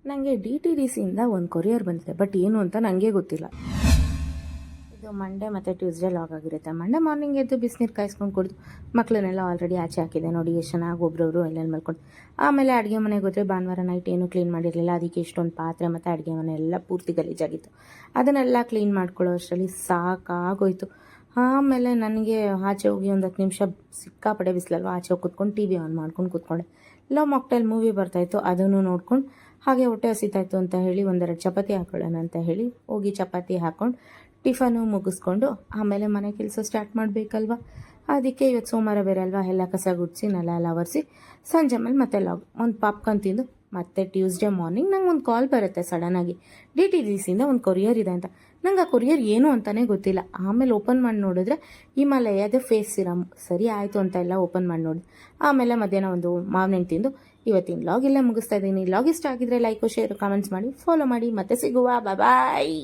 ನನಗೆ DTDCಯಿಂದ ಒಂದು ಕೊರಿಯರ್ ಬಂದಿದೆ, ಬಟ್ ಏನು ಅಂತ ನನಗೆ ಗೊತ್ತಿಲ್ಲ. ಇದು ಮಂಡೇ ಮತ್ತು ಟ್ಯೂಸ್ಡೇ ಲಾಗ್ ಆಗಿರುತ್ತೆ. ಮಂಡೇ ಮಾರ್ನಿಂಗ್ ಎದ್ದು ಬಿಸಿನೀರು ಕಾಯಿಸ್ಕೊಂಡು ಕುಡಿದು ಮಕ್ಕಳನ್ನೆಲ್ಲ ಆಲ್ರೆಡಿ ಆಚೆ ಹಾಕಿದೆ ನೋಡಿ, ಎಷ್ಟು ಚೆನ್ನಾಗಿ ಒಬ್ರೊಬ್ರು ಎಲ್ಲೆಲ್ಲಿ ಮಲ್ಕೊಂಡು. ಆಮೇಲೆ ಅಡುಗೆ ಮನೆಗೆ ಹೋದರೆ ಭಾನುವಾರ ನೈಟ್ ಏನೂ ಕ್ಲೀನ್ ಮಾಡಿರಲಿಲ್ಲ, ಅದಕ್ಕೆ ಇಷ್ಟೊಂದು ಪಾತ್ರೆ ಮತ್ತು ಅಡುಗೆ ಮನೆ ಎಲ್ಲ ಪೂರ್ತಿ ಗಲೀಜಾಗಿತ್ತು. ಅದನ್ನೆಲ್ಲ ಕ್ಲೀನ್ ಮಾಡ್ಕೊಳ್ಳೋ ಅಷ್ಟರಲ್ಲಿ ಸಾಕಾಗೋಯ್ತು. ಆಮೇಲೆ ನನಗೆ ಆಚೆ ಹೋಗಿ ಒಂದು 10 ನಿಮಿಷ ಸಿಕ್ಕಾಪಡೆ ಬಿಸಿಲಲ್ವ, ಆಚೆ ಹೋಗಿ ಕೂತ್ಕೊಂಡು TV ಆನ್ ಮಾಡ್ಕೊಂಡು ಕೂತ್ಕೊಂಡೆ. ಲವ್ ಮಾಕ್ಟೈಲ್ ಮೂವಿ ಬರ್ತಾಯಿತ್ತು, ಅದನ್ನು ನೋಡ್ಕೊಂಡು ಹಾಗೆ ಹೊಟ್ಟೆ ಹಸಿತಾಯಿತ್ತು ಅಂತ ಹೇಳಿ ಒಂದೆರಡು ಚಪಾತಿ ಹಾಕೊಳ್ಳೋಣ ಅಂತ ಹೇಳಿ ಹೋಗಿ ಚಪಾತಿ ಹಾಕ್ಕೊಂಡು ಟಿಫನು ಮುಗಿಸ್ಕೊಂಡು ಆಮೇಲೆ ಮನೆ ಕೆಲಸ ಸ್ಟಾರ್ಟ್ ಮಾಡಬೇಕಲ್ವ. ಅದಕ್ಕೆ ಇವತ್ತು ಸೋಮವಾರ ಬೇರೆ ಅಲ್ವಾ, ಎಲ್ಲ ಕಸ ಗುಡಿಸಿ ನೆಲ ಎಲ್ಲ ಒರೆಸಿ ಸಂಜೆ ಮೇಲೆ ಮತ್ತೆ ಲಾಗ್ ಒಂದು ಪಾಪ್ಕಾರ್ನ್ ತಿಂದು ಮತ್ತೆ ಟ್ಯೂಸ್ಡೇ ಮಾರ್ನಿಂಗ್ ನಂಗೆ ಒಂದು ಕಾಲ್ ಬರುತ್ತೆ ಸಡನ್ನಾಗಿ, DTDCಯಿಂದ ಒಂದು ಕೊರಿಯರ್ ಇದೆ ಅಂತ. ನಂಗೆ ಆ ಕೊರಿಯರ್ ಏನು ಅಂತಲೇ ಗೊತ್ತಿಲ್ಲ. ಆಮೇಲೆ ಓಪನ್ ಮಾಡಿ ನೋಡಿದ್ರೆ ಹಿಮಾಲಯದ ಫೇಸ್ ಸಿರಮ್. ಸರಿ ಆಯಿತು ಅಂತ ಎಲ್ಲ ಓಪನ್ ಮಾಡಿ ನೋಡಿ. ಆಮೇಲೆ ಮಧ್ಯಾಹ್ನ ಒಂದು ಮಾವಿನ ಹಣ್ಣು ತಿಂದು ಇವತ್ತಿನ ಲಾಗ್ ಇಲ್ಲೇ ಮುಗಿಸ್ತಾ ಇದ್ದೀನಿ. ಲಾಗ್ ಇಷ್ಟ ಆಗಿದ್ರೆ ಲೈಕ್, ಶೇರ್, ಕಾಮೆಂಟ್ಸ್ ಮಾಡಿ, ಫಾಲೋ ಮಾಡಿ. ಮತ್ತೆ ಸಿಗುವ. ಬಾಯ್.